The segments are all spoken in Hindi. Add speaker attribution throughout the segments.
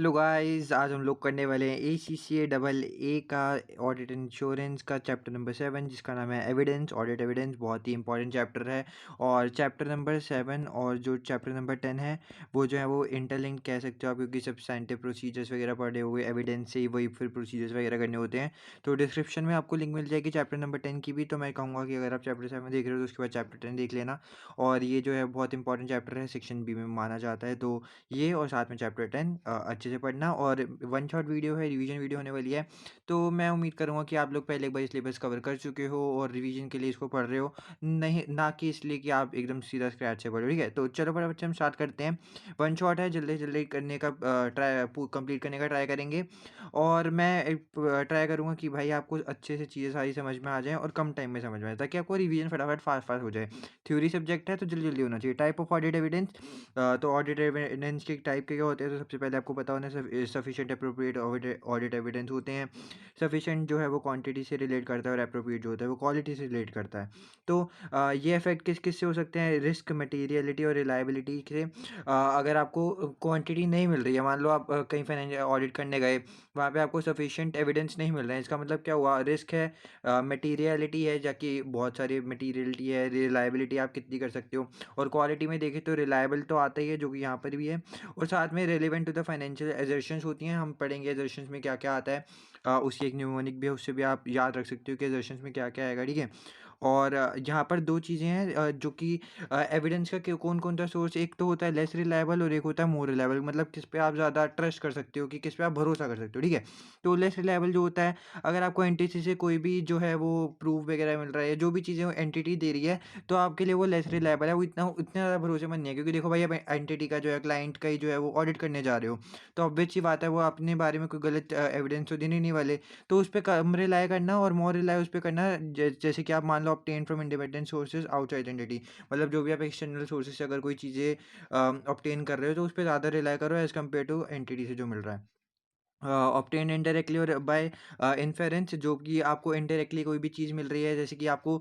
Speaker 1: हेलो गाइस, आज हम लोग करने वाले हैं ACCA डबल ए का ऑडिट इंश्योरेंस का चैप्टर नंबर 7 जिसका नाम है एविडेंस। ऑडिट एविडेंस बहुत ही इंपॉर्टेंट चैप्टर है। और चैप्टर नंबर 7 और जो चैप्टर नंबर 10 है वो जो है वो इंटरलिंक कह सकते हो आप, क्योंकि सब्सटैंटिव प्रोसीजर्स वगैरह पढ़े हुए एविडेंस से ही वही फिर प्रोसीजर्स वगैरह करने होते हैं। तो डिस्क्रिप्शन में आपको लिंक मिल जाएगी चैप्टर नंबर 10 की भी। तो मैं कहूँगा कि अगर आप चैप्टर 7 देख रहे हो तो उसके बाद चैप्टर 10 देख लेना। और ये जो है बहुत इंपॉर्टेंट चैप्टर है, सेक्शन बी में माना जाता है। तो ये और साथ में चैप्टर 10 अच्छे से पढ़ना। और वन शॉट वीडियो है, रिवीजन वीडियो होने वाली है। तो मैं उम्मीद करूँगा कि आप लोग पहले एक बार सिलेबस कवर कर चुके हो और रिवीजन के लिए इसको पढ़ रहे हो, नहीं ना कि इसलिए कि आप एकदम सीधा स्क्रैच से पढ़ो। ठीक है, तो चलो फटाफट से हम स्टार्ट करते हैं। वन शॉट है, जल्दी जल्दी करने का ट्राई कंप्लीट करने का ट्राई करेंगे। और मैं ट्राई करूँगा कि भाई आपको अच्छे से चीज़ें सारी समझ में आ जाएँ और कम टाइम में समझ में आए, ताकि आपको रिवीजन फटाफट फास्ट फास्ट हो जाए। थ्योरी सब्जेक्ट है तो जल्दी जल्दी होना चाहिए। टाइप ऑफ ऑडिट एविडेंस, तो ऑडिट एविडेंस के टाइप के क्या होते हैं, तो सबसे पहले आपको पता होना सफिशिएंट अप्रोप्रिएट ऑडिट एविडेंस होते हैं। सफिशिएंट जो है वो क्वांटिटी से रिलेट करता है और अप्रोप्रिएट जो होता है वो क्वालिटी से रिलेट करता है। तो ये इफेक्ट किस किस से हो सकते हैं, रिस्क, मटेरियलिटी और रिलायबिलिटी से। अगर आपको क्वांटिटी नहीं मिल रही है, मान लो आप कहीं फाइनेंशियल ऑडिट करने गए, वहाँ पे आपको सफिशिएंट एविडेंस नहीं मिल रहा है, इसका मतलब क्या हुआ, रिस्क है, मटेरियलिटी है, जाकि बहुत सारी मटेरियलिटी है, रिलायबिलिटी आप कितनी कर सकते हो। और क्वालिटी में देखें तो रिलायबल तो आता ही है, जो कि यहाँ पर भी है। और साथ में relevant to the financial assertions होती हैं, हम पढ़ेंगे एजर्शंस में क्या क्या आता है। उसकी एक न्यूमोनिक भी है, उससे भी आप याद रख सकते हो कि एजर्शंस में क्या क्या आएगा। ठीक है। और यहाँ पर दो चीज़ें हैं, जो कि एविडेंस का कौन कौन सा सोर्स, एक तो होता है लेस रिलायबल और एक होता है मोर रिलायबल, मतलब किस पे आप ज़्यादा ट्रस्ट कर सकते हो, कि किस पे आप भरोसा कर सकते हो। ठीक है। तो लेस रिलायबल जो होता है, अगर आपको एनटीसी से कोई भी जो है वो प्रूफ वगैरह मिल रहा है, जो भी चीज़ें एंटिटी दे रही है, तो आपके लिए वो लेस रिलायबल है, वो इतना ज़्यादा भरोसेमंद नहीं है। क्योंकि देखो भाई, आप एंटिटी का जो है, क्लाइंट का ही जो है वो ऑडिट करने जा रहे हो, तो ऑब्वियस सी बात है वो अपने बारे में कोई गलत एविडेंस तो देने नहीं वाले। तो उस पे कम रिलाय करना और मोर रिलाय उस पे करना, जैसे कि आप मान लो obtain from independent sources outside entity, मतलब जो भी आप एक्सटर्नल सोर्सेज से अगर कोई चीज़ें ऑब्टेन कर रहे हो, तो उस पर ज़्यादा रिलाय करो एज़ कम्पेयर टू एंटिटी से जो मिल रहा है। ऑब्टेन इनडायरेक्टली और बाय इन्फेरेंस, जो कि आपको इनडायरेक्टली कोई भी चीज़ मिल रही है, जैसे कि आपको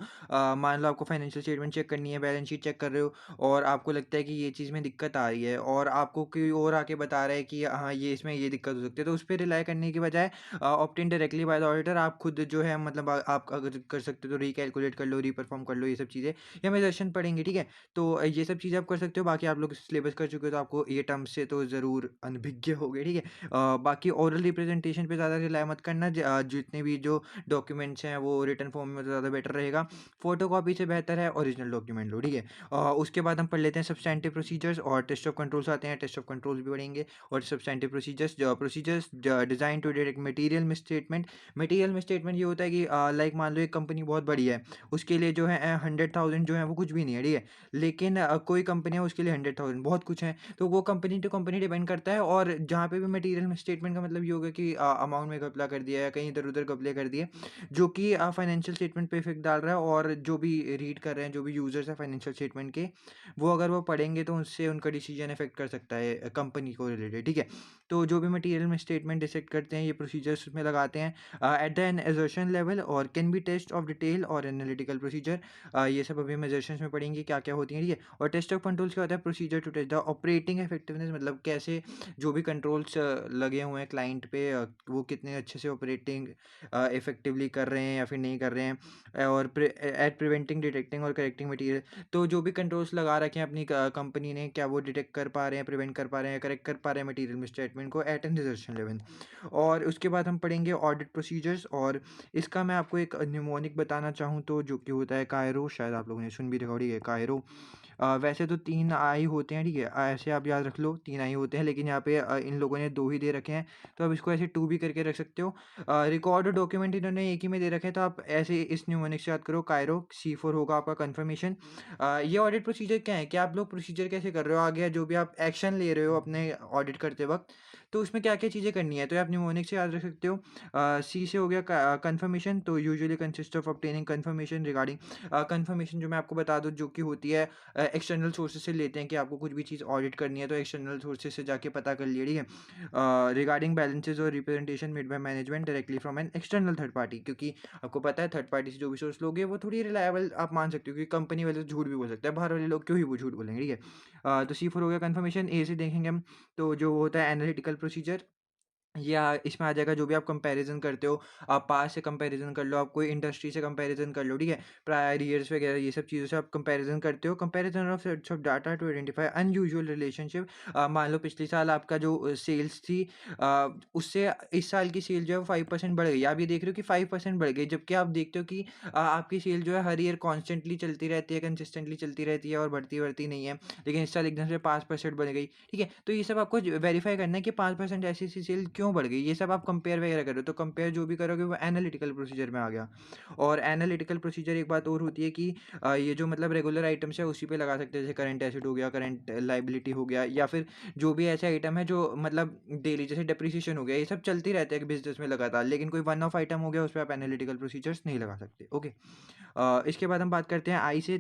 Speaker 1: मान लो आपको फाइनेंशियल स्टेटमेंट चेक करनी है, बैलेंस शीट चेक कर रहे हो, और आपको लगता है कि ये चीज़ में दिक्कत आ रही है, और आपको कोई और आके बता रहा है कि हाँ ये इसमें ये दिक्कत हो सकती है, तो उस पर रिलाई करने की बजाय obtain directly by the auditor, आप खुद जो है, मतलब आप अगर कर सकते हो तो रिकैलकुलेट कर लो, रीपरफॉर्म कर लो, ये सब चीज़ें ये हम सेशन पढ़ेंगे। ठीक है। तो ये सब चीज़ें आप कर सकते हो। बाकी आप लोग सिलेबस कर चुके हो तो आपको ये टर्म्स से तो ज़रूर अनभिज्ञ हो गए। ठीक है। बाकी ओरल रिप्रेजेंटेशन पे ज़्यादा रिलाय मत करना, जितने भी जो डॉक्यूमेंट्स हैं वो रिटन फॉर्म में तो ज़्यादा बेटर रहेगा। फोटोकॉपी से बेहतर है ओरिजिनल डॉक्यूमेंट लो। ठीक है। उसके बाद हम पढ़ लेते हैं सब्सटैंटिव प्रोसीजर्स और टेस्ट ऑफ कंट्रोल्स आते हैं, टेस्ट ऑफ कंट्रोल्स भी पढ़ेंगे। और substantive procedures design to detect material misstatement. Material misstatement ये होता है कि लाइक मान लो एक कंपनी बहुत बड़ी है, उसके लिए जो है 100,000 जो है वो कुछ भी नहीं है। ठीक है। लेकिन कोई कंपनी है उसके लिए 100,000 बहुत कुछ है, तो वो कंपनी टू कंपनी डिपेंड करता है। और जहाँ पे भी मटेरियल स्टेटमेंट का मतलब ये होगा कि अमाउंट में घपला कर दिया है, कहीं इधर उधर घपले कर दिए, जो कि फाइनेंशियल स्टेटमेंट पे इफेक्ट डाल रहा है। और जो भी रीड कर रहे हैं, जो भी यूजर्स है फाइनेंशियल स्टेटमेंट के, वो अगर वो पढ़ेंगे तो उससे उनका डिसीजन इफेक्ट कर सकता है कंपनी को रिलेटेड। ठीक है। तो जो भी मटेरियल में स्टेटमेंट डिसेक्ट करते हैं, ये प्रोसीजर्स उसमें लगाते हैं at the an assertion level, और can be test of detail और एनालिटिकल प्रोसीजर। ये सब अभी हम एजर्शंस में पढ़ेंगे क्या क्या होती हैं। ठीक है। और टेस्ट ऑफ कंट्रोल्स क्या होता है, procedure to test the operating effectiveness, मतलब कैसे जो भी कंट्रोल्स लगे हुए हैं क्लाइंट पे, वो कितने अच्छे से ऑपरेटिंग इफेक्टिवली कर रहे हैं या फिर नहीं कर रहे हैं। और एट प्रिवेंटिंग, डिटेक्टिंग और करेक्टिंग मटेरियल, तो जो भी कंट्रोल्स लगा रखे हैं अपनी कंपनी ने, क्या वो डिटेक्ट कर पा रहे हैं, प्रिवेंट कर पा रहे हैं, करेक्ट कर पा रहे हैं मटेरियल मिसस्टेटमेंट को एट एन रिजर्वेशन लेवल। और उसके बाद हम पढ़ेंगे ऑडिट प्रोसीजर्स। और इसका मैं आपको एक निमोनिक बताना चाहूँ तो, जो कि होता है कायरो, शायद आप लोगों ने सुन भी रखा होगा। ठीक है, कायरो। वैसे तो 3 आई होते हैं। ठीक है। ऐसे आप याद रख लो 3 आई होते हैं, लेकिन यहाँ पे इन लोगों ने 2 ही दे रखे हैं, तो आप इसको ऐसे 2 भी करके रख सकते हो। रिकॉर्ड डॉक्यूमेंट इन्होंने एक ही में दे रखे हैं, तो आप ऐसे इस न्यूमोनिक से याद करो, कायरो। C4 होगा आपका कंफर्मेशन। ये ऑडिट प्रोसीजर क्या है, कि आप लोग प्रोसीजर कैसे कर रहे हो, आगे जो भी आप एक्शन ले रहे हो अपने ऑडिट करते वक्त, तो उसमें क्या क्या चीज़ें करनी है, तो आप न्यूमोनिक से याद रख सकते हो। सी से हो गया कंफर्मेशन, तो usually consist of obtaining confirmation regarding, confirmation जो मैं आपको बता दूं, जो कि होती है एक्सटर्नल सोर्सेज से लेते हैं कि आपको कुछ भी चीज़ ऑडिट करनी है तो एक्सटर्नल सोर्सेज से जाके पता कर लिया, ठीक है। रिगार्डिंग बैलेंसेज और representation made by management directly from an external third party, क्योंकि आपको पता है थर्ड पार्टी से जो भी सोर्स लोगे वो थोड़ी रिलायबल आप मान सकते हो, क्योंकि कंपनी वाले तो झूठ भी बोल सकते हैं, बाहर वाले लोग क्यों ही वो झूठ बोलेंगे, ठीक है। तो C4 हो गया कन्फर्मेशन। ए से देखेंगे हम, तो जो होता है एनालिटिकल प्रोसीजर, या इसमें आ जाएगा जो भी आप कंपैरिजन करते हो, आप पास से कंपैरिजन कर लो, आप कोई इंडस्ट्री से कंपैरिजन कर लो, ठीक है, प्रायर ईयर्स वगैरह ये सब चीज़ों से आप कंपैरिजन करते हो। Comparison of sets of data to identify unusual relationship. मान लो पिछले साल आपका जो सेल्स थी, उससे इस साल की सेल जो है वो 5% बढ़ गई, आप ये देख रहे हो कि 5% बढ़ गई, जबकि आप देखते हो कि आपकी सेल जो है हर ईयर कॉन्स्टेंटली चलती रहती है, कंसिस्टेंटली चलती रहती है और बढ़ती बढ़ती नहीं है, लेकिन इस साल एकदम से 5% बढ़ गई, ठीक है। तो ये सब आपको वेरीफाई करना है कि 5% ऐसी ऐसी सेल क्यों बढ़ गई, ये सब आप कंपेयर वगैरह करो, तो कंपेयर जो भी करोगे वो एनालिटिकल प्रोसीजर में आ गया। और एनालिटिकल प्रोसीजर एक बात और होती है कि ये जो मतलब रेगुलर आइटम्स है उसी पे लगा सकते हैं, जैसे करंट एसेट हो गया, करंट लाइबिलिटी हो गया, या फिर जो भी ऐसे आइटम है जो मतलब डेली, जैसे डेप्रिसिएशन हो गया, ये सब चलती रहते हैं बिजनेस में लगातार, लेकिन कोई वन ऑफ आइटम हो गया उस पर आप एनालिटिकल प्रोसीजर्स नहीं लगा सकते, ओके। इसके बाद हम बात करते हैं आई से।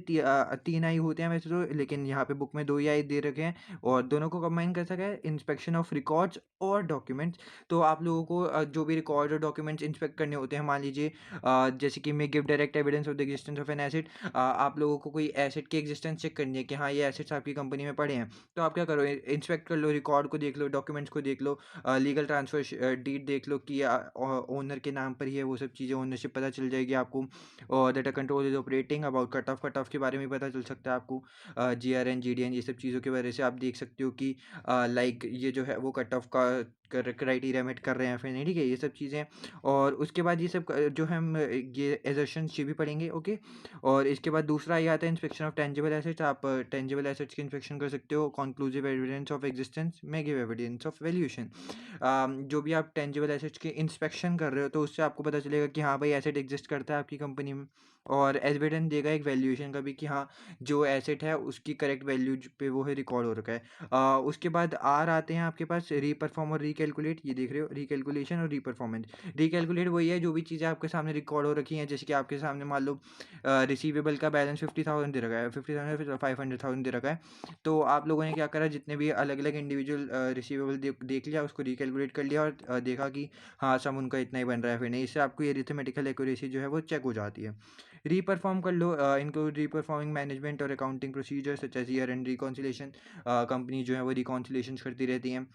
Speaker 1: 3 आई होते हैं वैसे तो, लेकिन यहाँ पे बुक में 2 ही आई दे रखे हैं और दोनों को कंबाइन कर सका है, इंस्पेक्शन ऑफ रिकॉर्ड्स और डॉक्यूमेंट्स। तो आप लोगों को जो भी रिकॉर्ड और डॉक्यूमेंट्स इंस्पेक्ट करने होते हैं, मान लीजिए जैसे कि may give direct evidence of the existence of an asset, आप लोगों को कोई एसेट की एग्जिस्टेंस चेक करनी है कि हाँ ये एसेट्स आपकी कंपनी में पड़े हैं, तो आप क्या करो, इंस्पेक्ट कर लो, रिकॉर्ड को देख लो, डॉक्यूमेंट्स को देख लो, लीगल ट्रांसफर डीड देख लो कि ओनर के नाम पर ही है, वो सब चीज़ें, ओनरशिप पता चल जाएगी आपको, और data control is operating, about cut off के बारे में पता चल सकता है आपको, GRN GDN ये सब चीज़ों के वजह से आप देख सकते हो कि लाइक ये जो है वो कट ऑफ का क्राइटेरिया मेट कर रहे हैं फिर नहीं, ठीक है, ये सब चीज़ें। और उसके बाद ये सब जो हम ये एजर्शंस ये भी पढ़ेंगे, ओके। और इसके बाद दूसरा ये आता है इंस्पेक्शन ऑफ टेंजिबल एसेट्स, आप टेंजिबल एसेट्स की इंस्पेक्शन कर सकते हो, कॉन्क्लूसिव एविडेंस ऑफ एग्जिस्टेंस में गिव एविडेंस ऑफ वैल्यूएशन। जो भी आप टेंजिबल एसेट्स की इंस्पेक्शन कर रहे हो तो उससे आपको पता चलेगा कि हाँ भाई एसेट एग्जिस्ट करता है आपकी कंपनी में, और एविडेंस देगा एक वैल्यूएशन का भी कि हाँ जो एसेट है उसकी करेक्ट वैल्यू पे वो है रिकॉर्ड हो रखा है। उसके बाद आर आते हैं आपके पास, रीपरफॉर्म और रिकैलकुलेट, ये देख रहे हो, रिकैलकुलेशन और रीपरफॉर्मेंस। रिकैलकुलेट वही है जो भी चीज़ें आपके सामने रिकॉर्ड हो रखी हैं, जैसे कि आपके सामने मान लो रिसीवेबल का बैलेंस 50,000 दे रखा है, 50,000 500,000 दे रखा है, तो आप लोगों ने क्या करा, जितने भी अलग अलग इंडिविजुअल रिसीवेबल देख लिया, उसको रिकैलकुलेट कर लिया और देखा कि हाँ सम उनका इतना ही बन रहा है फिर नहीं, इससे आपको ये अरिथमेटिकल एक्यूरेसी जो है वो चेक हो जाती है। रीपरफॉर्म कर लो, इनको रीपरफॉर्मिंग मैनेजमेंट और accounting procedure such as year end reconciliation, company जो है वो रिकॉन्सिलेशन करती रहती हैं,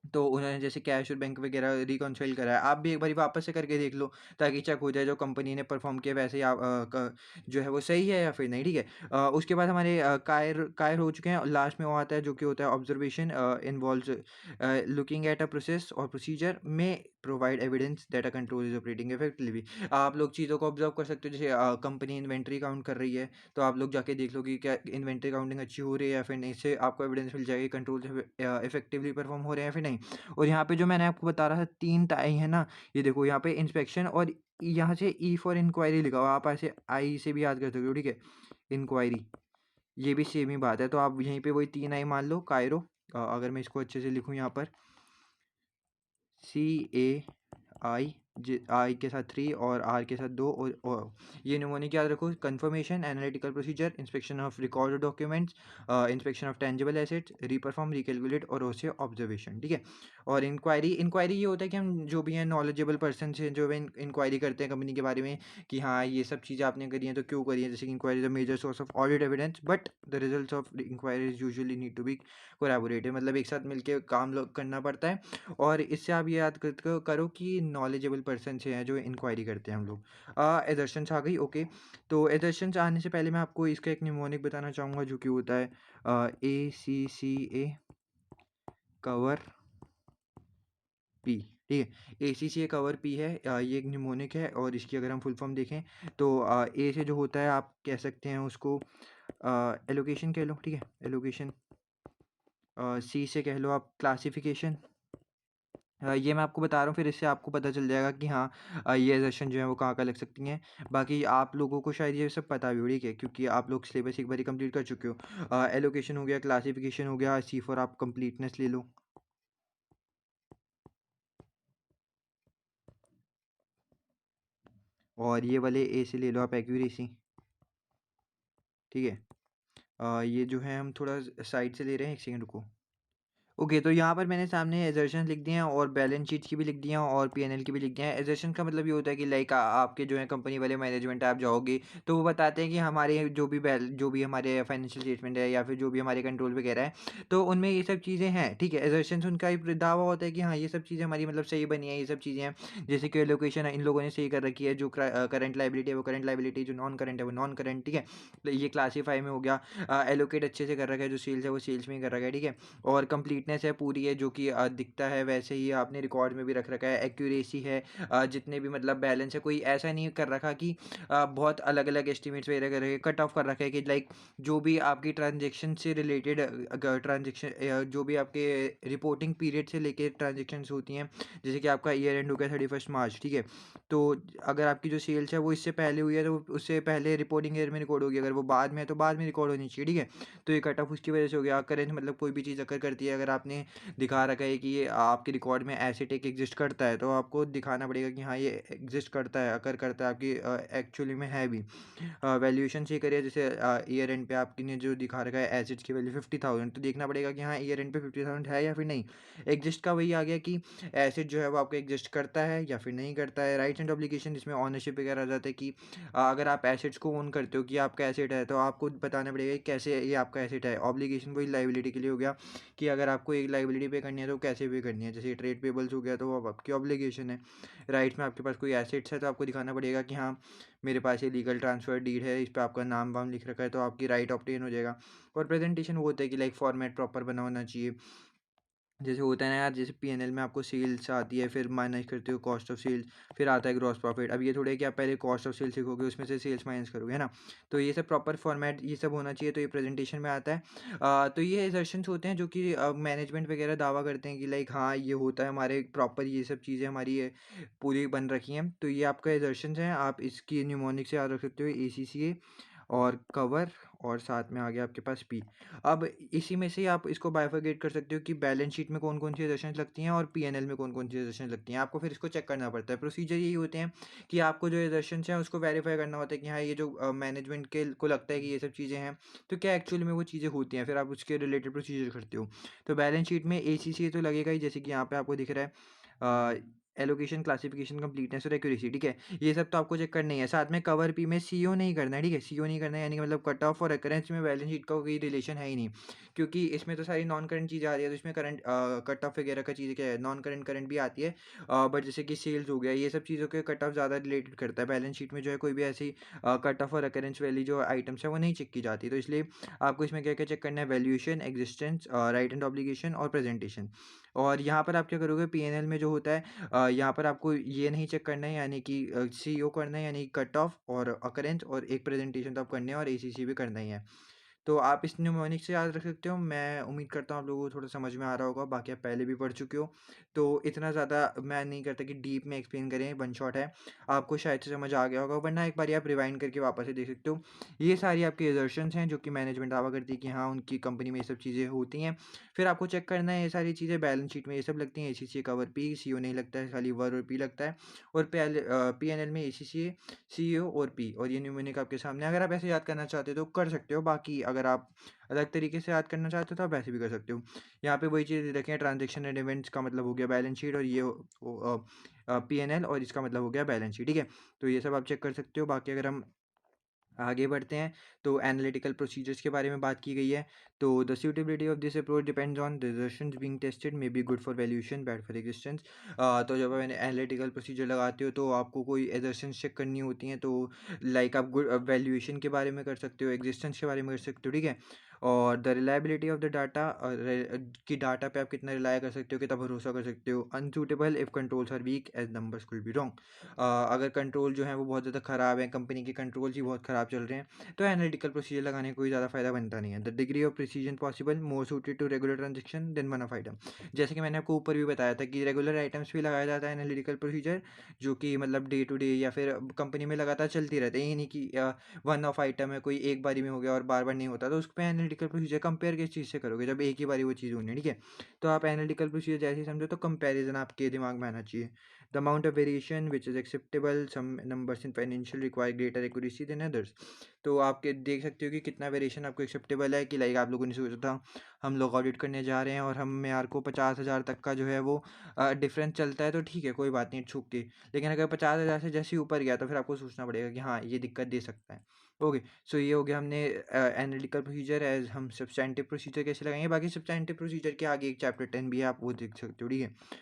Speaker 1: तो उन्होंने जैसे कैश और बैंक वगैरह रिकॉन्सिल करा है, आप भी एक बार वापस से करके देख लो ताकि चेक हो जाए जो कंपनी ने परफॉर्म किया वैसे ही आप जो है वो सही है या फिर नहीं, ठीक है। उसके बाद हमारे कायर कायर हो चुके हैं, लास्ट में वो आता है जो कि होता है observation, involves looking at a process और प्रोसीजर में provide evidence that a control is operating effectively. आप लोग चीज़ों को ऑब्जर्व कर सकते हो, जैसे कंपनी इन्वेंट्री काउंट कर रही है, तो आप लोग जाके देख लो कि क्या इन्वेंट्री काउंटिंग अच्छी हो रही है या फिर नहीं, इससे आपको एविडेंस मिल जाएगी कंट्रोल इफेक्टिवली परफॉर्म हो रहे हैं या फिर नहीं। और यहाँ पे जो मैंने आपको बता रहा था 3 टाई है ना, ये देखो यहाँ पे इंस्पेक्शन, और यहाँ से ई फॉर इंक्वायरी लिखा हुआ, आप ऐसे आई से भी याद कर सकते हो, ठीक है, इंक्वायरी, ये भी सेम ही बात है, तो आप यहीं पे वही 3 आई मान लो, कायरो। अगर मैं इसको अच्छे से लिखूँ यहाँ पर, CAI, आई के साथ 3 और आर के साथ 2, और ये निमोनिक याद रखो, confirmation, analytical procedure, inspection of record documents, inspection of tangible assets, reperform, recalculate और उससे ऑब्जर्वेशन, ठीक है। और इंक्वायरी ये होता है कि हम जो भी हैं नॉलेजेबल पर्सन से जो भी इंक्वायरी करते हैं कंपनी के बारे में कि हाँ ये सब चीज़ें आपने करी हैं तो क्यों करी हैं, जैसे कि inquiry the major source of audit evidence but the results of inquiries usually need to be collaborative, मतलब एक साथ मिलकर काम करना पड़ता है। और इससे आप ये याद करो कि नॉलेजेबल पर्सन से हैं जो इंक्वायरी करते हैं हम लोग। एजर्शंस आ गई, ओके। तो एजर्शंस आने से पहले मैं आपको इसका एक निमोनिक बताना चाहूँगा जो कि होता है ACCA कवर पी, ठीक है। ACCA कवर पी है, ये एक निमोनिक है, और इसकी अगर हम फुल फॉर्म देखें तो ए से जो होता है आप कह सकते हैं उसको एलोकेशन कह लो, ठीक है, एलोकेशन। सी से कह लो आप क्लासिफिकेशन। ये मैं आपको बता रहा हूँ, फिर इससे आपको पता चल जाएगा कि हाँ ये एजर्शन जो है वो कहाँ लग सकती हैं। बाकी आप लोगों को शायद ये सब पता भी हो, ठीक है, क्योंकि आप लोग सिलेबस एक बार कंप्लीट कर चुके हो। एलोकेशन हो गया, क्लासिफिकेशन हो गया, C4 आप कंप्लीटनेस ले लो, और ये वाले ए से ले लो आप एक्यूरेसी, ठीक है। ये जो है हम थोड़ा साइड से ले रहे हैं, 1 सेकंड रुको। ओके, तो यहाँ पर मैंने सामने एजर्शंस लिख दिए हैं और बैलेंस शीट्स की भी लिख दिए हैं और पीएनएल की भी लिख दिए हैं। एजर्शन का मतलब ये होता है कि लाइक आपके जो है कंपनी वाले मैनेजमेंट आप जाओगे, तो वो बताते हैं कि हमारे जो भी हमारे फाइनेंशियल स्टेटमेंट है या फिर जो भी हमारे कंट्रोल वगैरह है, तो उनमें ये सब चीज़ें हैं, ठीक है। एजर्शंस उनका एक दावा होता है कि हाँ, ये सब चीज़ें हमारी मतलब सही बनी है, ये सब चीज़ें हैं। जैसे कि लोकेशन है, इन लोगों ने सही कर रखी है, जो करंट लाइबिलिटी है वो करंट लाइबिलिटी, जो नॉन करंट है वो नॉन करंट, ठीक है। तो ये क्लासीफाई में हो गया। एलोकेट अच्छे से कर रखा है, जो सेल्स है वो सेल्स में ही कर रखा है, ठीक है। और कंप्लीटनेस है पूरी है, जो कि दिखता है वैसे ही आपने रिकॉर्ड में भी रख रखा है। एक्यूरेसी है, जितने भी मतलब बैलेंस है, कोई ऐसा नहीं कर रखा कि बहुत अलग अलग एस्टिमेट्स वगैरह कर रखे, कट ऑफ कर रखा है कि लाइक जो भी आपकी ट्रांजेक्शन से रिलेटेड ट्रांजेक्शन, जो भी आपके रिपोर्टिंग पीरियड से लेके ट्रांजेक्शन होती हैं, जैसे कि आपका ईयर एंड हो गया 31 मार्च, ठीक है। तो अगर आपकी जो सेल्स है वो इससे पहले हुई है, तो उससे पहले रिपोर्टिंग ईयर में रिकॉर्ड होगी। अगर वो बाद में है तो बाद में रिकॉर्ड होनी चाहिए, ठीक है। तो ये कट ऑफ उसकी वजह से हो गया। करेंट मतलब कोई भी चीज़ अगर करती है, अगर आपने दिखा रखा है कि ये आपके रिकॉर्ड में एसेट एक एग्जिस्ट करता है, तो आपको दिखाना पड़ेगा कि हाँ, ये एग्जिस्ट करता है, अगर करता है आपकी एक्चुअली में है भी। वैल्यूएशन से करिए, जैसे ईयर एंड पे आपने जो दिखा रखा है एसेट्स की वैल्यू 50,000, तो देखना पड़ेगा कि हाँ, ईयर एंड पे 50,000 है या फिर नहीं। एग्जिस्ट का वही आ गया कि एसेट जो है वो आपको एग्जिस्ट करता है या फिर नहीं करता है। राइट्स एंड ऑब्लिगेशन, जिसमें ऑनरशिप वगैरह आ जाता है कि अगर आप एसेट्स को ओन करते हो कि आपका एसेट है, तो आपको बताना पड़ेगा कि कैसे ये आपका एसेट है। ऑब्लिगेशन वही लाइबिलिटी के लिए हो गया कि अगर आपको एक लाइबिलिटी पे करनी है तो कैसे पे करनी है। जैसे ट्रेड पेबल्स हो गया, तो वो अब आपकी ऑब्लिगेशन है। राइट्स में आपके पास कोई एसेट्स है, तो आपको दिखाना पड़ेगा कि हाँ, मेरे पास ये लीगल ट्रांसफर डीड है, इस पे आपका नाम वाम लिख रखा है, तो आपकी राइट ऑब्टेन हो जाएगा। और प्रेजेंटेशन वो होता है कि लाइक फॉर्मेट प्रॉपर बना होना चाहिए। जैसे होता है ना यार, जैसे पीएनएल में आपको सेल्स आती है, फिर माइनस करते हो कॉस्ट ऑफ सेल्स, फिर आता है ग्रॉस प्रॉफिट। अब ये थोड़े कि आप पहले कॉस्ट ऑफ सेल्स लिखोगे, उसमें से सेल्स माइनस करोगे, है ना। तो ये सब प्रॉपर फॉर्मेट ये सब होना चाहिए, तो ये प्रेजेंटेशन में आता है। तो ये एजर्शंस होते हैं जो कि मैनेजमेंट वगैरह दावा करते हैं कि लाइक हाँ, ये होता है हमारे प्रॉपर, ये सब चीज़ें हमारी ये पूरी बन रखी हैं। तो ये आपका एजर्शंस हैं, आप इसकी न्यूमोनिक से याद रख सकते हो, ACCA और कवर, और साथ में आ गया आपके पास पी। अब इसी में से आप इसको बाइफरगेट कर सकते हो कि बैलेंस शीट में कौन कौन सी एजर्शंस लगती हैं और पीएनएल में कौन कौन सी एजर्शंस लगती हैं। आपको फिर इसको चेक करना पड़ता है। प्रोसीजर यही होते हैं कि आपको जो एजर्शंस हैं उसको वेरीफाई करना होता है कि हाँ, ये जो मैनेजमेंट के को लगता है कि ये सब चीज़ें हैं, तो क्या एक्चुअली में वो चीज़ें होती हैं, फिर आप उसके रिलेटेड प्रोसीजर करते हो। तो बैलेंस शीट में ACCA तो लगेगा ही, जैसे कि यहाँ पे आपको दिख रहा है एलोकेशन, क्लासिफिकेशन, कंप्लीटनेस और एक्यूरेसी, ठीक है। ये सब तो आपको चेक करना ही है। साथ में कवर पी में सीओ नहीं करना है, ठीक है। सीओ नहीं करना है यानी कि मतलब कट ऑफ और अकरेंस में बैलेंस शीट का कोई रिलेशन है ही नहीं, क्योंकि इसमें तो सारी नॉन करंट चीज़ें आ रही है, तो इसमें करंट कट ऑफ वगैरह का चीज़ें क्या है, नॉन करंट करंट भी आती है। बट जैसे कि सेल्स हो गया, ये सब चीज़ों के कट ऑफ ज़्यादा रिलेटेड करता है। बैलेंस शीट में जो है कोई भी ऐसी कट ऑफ और अकरेंस वाली जो आइटम्स है वो नहीं चेक की जाती, तो इसलिए आपको इसमें क्या क्या चेक करना है, valuation, existence, right and obligation और प्रेजेंटेशन। और यहाँ पर आप क्या करोगे, पीएनएल में जो होता है, यहाँ पर आपको ये नहीं चेक करना है, यानी कि सीओ करना है, यानी कट ऑफ और अकरेंस, और एक प्रेजेंटेशन तो आप करने हैं, और ACC भी करना ही है। तो आप इस न्यूमोनिक से याद रख सकते हो। मैं उम्मीद करता हूँ आप लोगों को थोड़ा समझ में आ रहा होगा, बाकी आप पहले भी पढ़ चुके हो, तो इतना ज़्यादा मैं नहीं करता कि डीप में एक्सप्लेन करें, वन शॉट है, आपको शायद से समझ आ गया होगा, वरना एक बार आप रिवाइंड करके वापस से देख सकते हो। ये सारी आपकी एजर्शंस हैं जो कि मैनेजमेंट दावा करती है कि हाँ, उनकी कंपनी में ये सब चीज़ें होती हैं। फिर आपको चेक करना है ये सारी चीज़ें, बैलेंस शीट में ये सब लगती हैं, ACCA कवर पी, सीओ नहीं लगता है, खाली वर और पी लगता है। और पीएनएल में ACCA, सीओ और पी, और ये न्यूमेरिक आपके सामने। अगर आप ऐसे याद करना चाहते हो तो कर सकते हो, बाकी अगर आप अलग तरीके से याद करना चाहते हो तो आप ऐसे भी कर सकते हो। यहाँ पे वही चीज़ रखें, ट्रांजेक्शन एंड इवेंट्स का मतलब हो गया बैलेंस शीट, और ये पीएनएल, और इसका मतलब हो गया बैलेंस शीट, ठीक है। तो ये सब आप चेक कर सकते हो। बाकी अगर हम आगे बढ़ते हैं, तो एनालिटिकल प्रोसीजर्स के बारे में बात की गई है। तो the suitability of this approach depends on the assertions being tested, may be good for valuation, bad for existence. तो जब आप एनालिटिकल प्रोसीजर लगाते हो, तो आपको कोई assertions चेक करनी होती हैं, तो लाइक आप गुड वैल्यूएशन के बारे में कर सकते हो, एग्जिस्टेंस के बारे में कर सकते हो, ठीक है। और the reliability of the data, कि डाटा पे आप कितना रिलाय कर सकते हो, कितना भरोसा कर सकते हो। Unsuitable if controls are weak as numbers could be wrong. अगर कंट्रोल जो है वो बहुत ज़्यादा ख़राब है, कंपनी के कंट्रोल्स ही बहुत ख़राब चल रहे हैं, तो एनालिटिकल प्रोसीजर लगाने का कोई ज़्यादा फ़ायदा बनता नहीं है। The degree of precision possible more suited to regular transaction than one off item. जैसे कि मैंने आपको ऊपर भी बताया था कि रेगुलर आइटम्स भी लगाया जाता है एनालिटिकल प्रोसीजर, जो कि मतलब डे टू डे या फिर कंपनी में लगातार चलती रहती है। ये नहीं कि वन ऑफ आइटम है, कोई एक बारी में हो गया और बार बार नहीं होता, तो उस पर एनालिटिकल एनालिटिकल प्रोसीजर कंपेयर किस चीज़ से करोगे जब एक ही बारी वो चीज़ होनी है, ठीक है? तो आप एनालिटिकल प्रोसीजर जैसे ही समझो तो कंपैरिजन आपके दिमाग में आना चाहिए। The amount of variation which is acceptable, some numbers in financial require greater accuracy than others. तो आप के देख सकते हो कि कितना वेरिएशन आपको एक्सेप्टेबल है, कि लाइक आप लोगों ने सोचा था हम लोग ऑडिट करने जा रहे हैं और हम यार को 50,000 तक का जो है वो डिफरेंस चलता है, तो ठीक है कोई बात नहीं, छुप के। लेकिन अगर 50,000 से जैसे ही ऊपर गया तो फिर आपको सोचना पड़ेगा कि हाँ ये दिक्कत दे सकता है। ओके, सो ये हो गया हमने एनालिटिकल प्रोसीजर एज हम सब्सटैंटिव प्रोसीजर कैसे लगाएंगे। बाकी सब्सटैंटिव प्रोसीजर के आगे एक चैप्टर 10 भी है, आप वो देख सकते हो, ठीक है।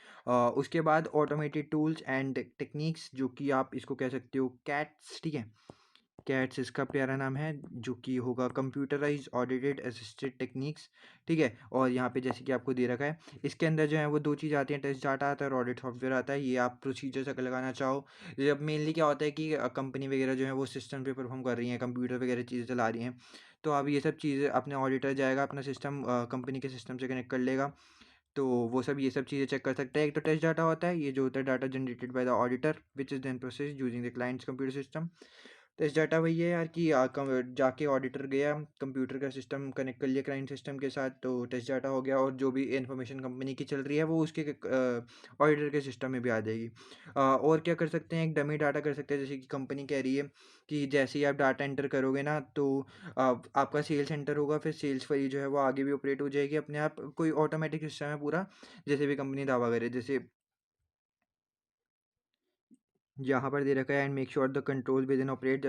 Speaker 1: उसके बाद ऑटोमेटेड टूल्स एंड टेक्निक्स, जो कि आप इसको कह सकते हो कैट्स, ठीक है। कैट्स इसका प्यारा नाम है, जो कि होगा कंप्यूटराइज ऑडिटेड असिस्टेड टेक्निक्स, ठीक है। और यहाँ पे जैसे कि आपको दे रखा है, इसके अंदर जो है वो दो चीज़ आती हैं, टेस्ट डाटा आता है और ऑडिट सॉफ्टवेयर आता है। ये आप प्रोसीजर्स अगर लगाना चाहो, जब मेनली क्या होता है कि कंपनी वगैरह जो है वो सिस्टम पे परफॉर्म कर रही हैं, कंप्यूटर वगैरह चीज़ें चला रही हैं, तो अब ये सब चीज़ें अपने ऑडिटर जाएगा, अपना सिस्टम कंपनी के सिस्टम से कनेक्ट कर लेगा, तो वो सब ये सब चीज़ें चेक कर सकता है। एक तो टेस्ट डाटा होता है, ये जो होता है data generated by the auditor which is then process using the clients computer system. Test data वही है यार कि जाके ऑडिटर गया, कंप्यूटर का सिस्टम कनेक्ट कर लिया क्लाइंट सिस्टम के साथ, तो टेस्ट डाटा हो गया, और जो भी इन्फॉर्मेशन कंपनी की चल रही है वो उसके ऑडिटर के सिस्टम में भी आ जाएगी। और क्या कर सकते हैं, एक डमी डाटा कर सकते हैं, जैसे कि कंपनी कह रही है कि जैसे ही आप डाटा एंटर करोगे ना, तो आपका सेल्स एंटर होगा, फिर सेल्स फरी जो है वो आगे भी ऑपरेट हो जाएगी अपने आप, कोई ऑटोमेटिक सिस्टम है पूरा, जैसे भी कंपनी दावा करे। जैसे यहाँ पर दे रखा है and make sure the control with in operate,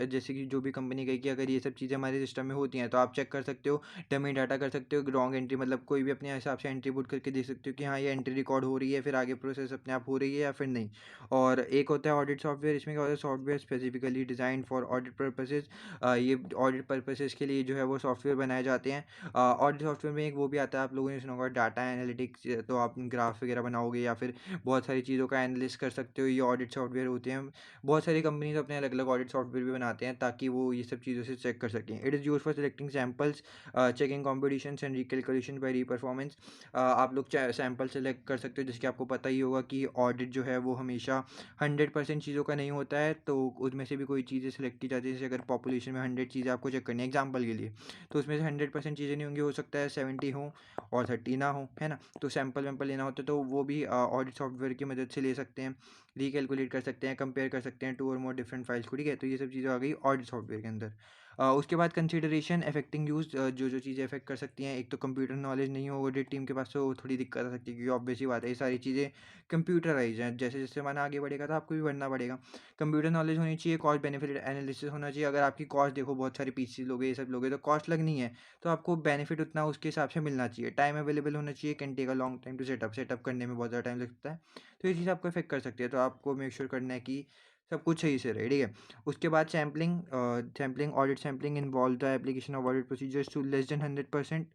Speaker 1: जैसे कि जो भी कंपनी कही कि अगर ये सब चीज़ें हमारे सिस्टम में होती हैं तो आप चेक कर सकते हो, डमी डाटा कर सकते हो, रॉन्ग एंट्री मतलब कोई भी अपने हिसाब से एंट्री पुट करके देख सकते हो कि हाँ ये एंट्री रिकॉर्ड हो रही है, फिर आगे प्रोसेस अपने आप हो रही है या फिर नहीं। और एक होता है ऑडिट सॉफ्टवेयर, इसमें क्या होता है, software specifically design for audit purposes. ये ऑडिट पर्पसेज के लिए जो है वो सॉफ्टवेयर बनाए जाते हैं। ऑडिट सॉफ्टवेयर में एक वो भी आता है, आप लोगों ने सुना होगा, डाटा एनालिटिक्स, तो आप ग्राफ वगैरह बनाओगे या फिर बहुत सारी चीज़ों का एनालिसिस कर सकते हो, ये ऑडिट सॉफ्टवेयर होते हैं। बहुत सारी कंपनीज अपने अलग अलग ऑडिट सॉफ्टवेयर भी बनाते हैं ताकि वो ये सब चीज़ों से चेक कर सकें। It is use for selecting samples, checking competitions and recalculation by reperformance. आप लोग सैम्पल सेलेक्ट कर सकते हो, जैसे कि आपको पता ही होगा कि ऑडिट जो है वो हमेशा 100% चीज़ों का नहीं होता है, तो उसमें से भी कोई चीज़ें सेलेक्ट की जाती है। जैसे अगर पॉपुलेशन में 100 चीज़ें आपको चेक करनी है एग्जाम्पल के लिए, तो उसमें से 100% चीज़ें नहीं होंगी, हो सकता है 70 हों और 30 ना हो, है ना। तो सैम्पल वैम्पल लेना होता है तो वो भी ऑडिट सॉफ्टवेयर की मदद से ले सकते हैं, रिकैलकुलेट कर सकते हैं, कंपेयर कर सकते हैं टू और मोर डिफरेंट फाइल्स को, ठीक है। तो ये सब चीज़ें आ गई ऑडिट सॉफ्टवेयर के अंदर। उसके बाद कंसिडरेशन अफेक्टिंग यूज, जो जो चीज़ें अफेक्ट कर सकती हैं, एक तो कंप्यूटर नॉलेज नहीं हो ऑडिट टीम के पास तो थोड़ी दिक्कत आ सकती है, क्योंकि ऑब्वियस ही बात है ये सारी चीज़ें कंप्यूटराइज हैं, जैसे जैसे हमारा आगे बढ़ेगा तो आपको भी बढ़ना पड़ेगा। कंप्यूटर नॉलेज होनी चाहिए, कॉस्ट बेनिफिट एनालिसिस होना चाहिए। अगर आपकी कॉस्ट देखो, बहुत सारे पीसी लोगे, ये सब लोगे, तो कॉस्ट लगनी है, तो आपको बेनिफिट उतना उसके हिसाब से मिलना चाहिए। टाइम अवेलेबल होना चाहिए, can take a long time to setup करने में बहुत ज़्यादा टाइम लगता है, तो ये चीज़ आपको इफेक्ट कर सकती है, तो आपको मेक श्योर करना है कि सब कुछ सही से रहे, ठीक है। उसके बाद sampling audit sampling involve the application of audit procedures to less than 100%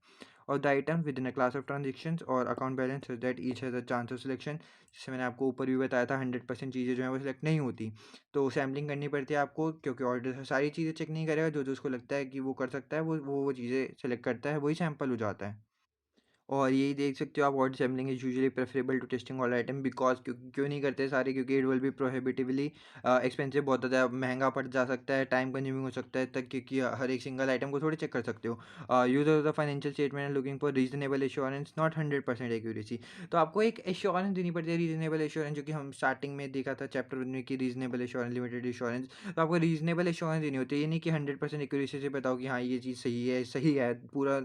Speaker 1: of the item within a class of transactions or account balance so that each has a chance of selection। जैसे मैंने आपको ऊपर भी बताया था, 100% चीज़ें जो है वो सिलेक्ट नहीं होती, तो सैम्पलिंग करनी पड़ती है आपको, क्योंकि ऑडिटर सारी चीज़ें चेक नहीं करेगा, जो जो उसको लगता है कि वो कर सकता है वो चीज़ें सेलेक्ट करता है, वही सैम्पल हो जाता है। और यही देख सकते हो आप, what sampling is usually preferable to testing all item, because क्यों नहीं करते सारे, क्योंकि it will be prohibitively expensive, बहुत ज़्यादा महंगा पड़ जा सकता है, टाइम कंज्यूमिंग हो सकता है तक, क्योंकि हर एक सिंगल आइटम को थोड़ी चेक कर सकते हो। User of the financial statement and looking for reasonable assurance, not 100% accuracy. तो आपको एक एश्योरेंस देनी पड़ती है, रीजनेबल एश्योरेंस, जो कि हम स्टार्टिंग में देखा था चैप्टर में कि रीजनेबल एश्योरेंस, लिमिटेड एश्योरेंस। तो आपको रीजनेबल एश्योरेंस देनी होती है, ये नहीं कि 100% एक्यूरेसी से बताओ कि हाँ ये चीज़ सही है पूरा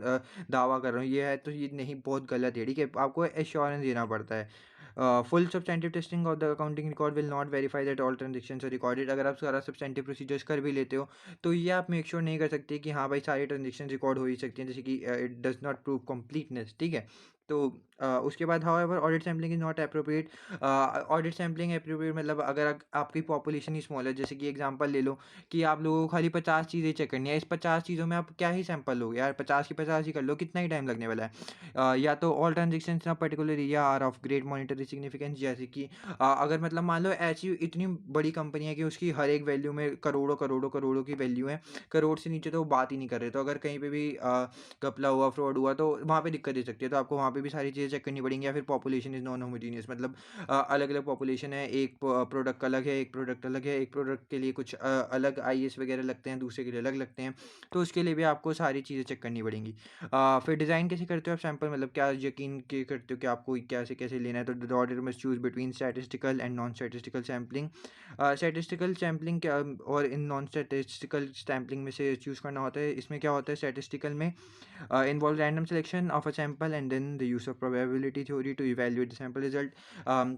Speaker 1: दावा कर रहा हूँ ये है, तो ये नहीं, बहुत गलत है, ठीक है। आपको एश्योरेंस देना पड़ता है। Full substantive testing of the accounting record will not verify that all transactions are recorded. अगर आप सारा सब्सटेंटिव प्रोसीजर्स कर भी लेते हो, तो ये आप मेक श्योर नहीं कर सकते कि हाँ भाई सारी ट्रांजेक्शन रिकॉर्ड हो ही सकती हैं, जैसे कि it does not prove completeness, ठीक है। तो उसके बाद however audit sampling is not appropriate. Audit sampling appropriate मतलब अगर आपकी पॉपुलेशन ही स्मॉल है, जैसे कि एग्जांपल ले लो कि आप लोगों को खाली 50 चीज़ें चेक करनी है, इस 50 चीज़ों में आप क्या ही सैंपल लोगे यार, 50 की 50 ही कर लो, कितना ही टाइम लगने वाला है। या तो ऑल ट्रांजेक्शन ना particular area are of great monetary significance, जैसे कि अगर मतलब मान लो ऐसी इतनी बड़ी कंपनी है कि उसकी हर एक वैल्यू में करोड़ों करोड़ों करोड़ों की वैल्यू है, करोड़ से नीचे तो वो बात ही नहीं कर रहे, तो अगर कहीं पे भी घपला हुआ, फ्रॉड हुआ, तो वहाँ पे दिक्कत दे सकती है, तो आपको वहाँ पे भी सारी चीज़ें चीज़ें चेक करनी पड़ेंगी, या फिर पॉपुलेशन इज़ नॉन होमोजीनियस, मतलब अलग अलग पॉपुलेशन है, एक प्रोडक्ट अलग है, एक प्रोडक्ट अलग है, एक प्रोडक्ट के लिए कुछ अलग आईएस वगैरह लगते हैं, दूसरे के लिए अलग लगते हैं, तो उसके लिए भी आपको सारी चीज़ें चेक करनी पड़ेंगी। फिर डिज़ाइन कैसे करते हो आप सैंपल, मतलब क्या यकीन के करते हो कि आपको कैसे कैसे लेना है, तो the order must choose between statistical and non statistical sampling. Statistical sampling क्या और इन नॉन स्टैटिस्टिकल सैम्पलिंग में से चूज़ करना होता है। इसमें क्या होता है, स्टैटिस्टिकल में involve random selection of a sample and then the use of probability theory to evaluate the sample result।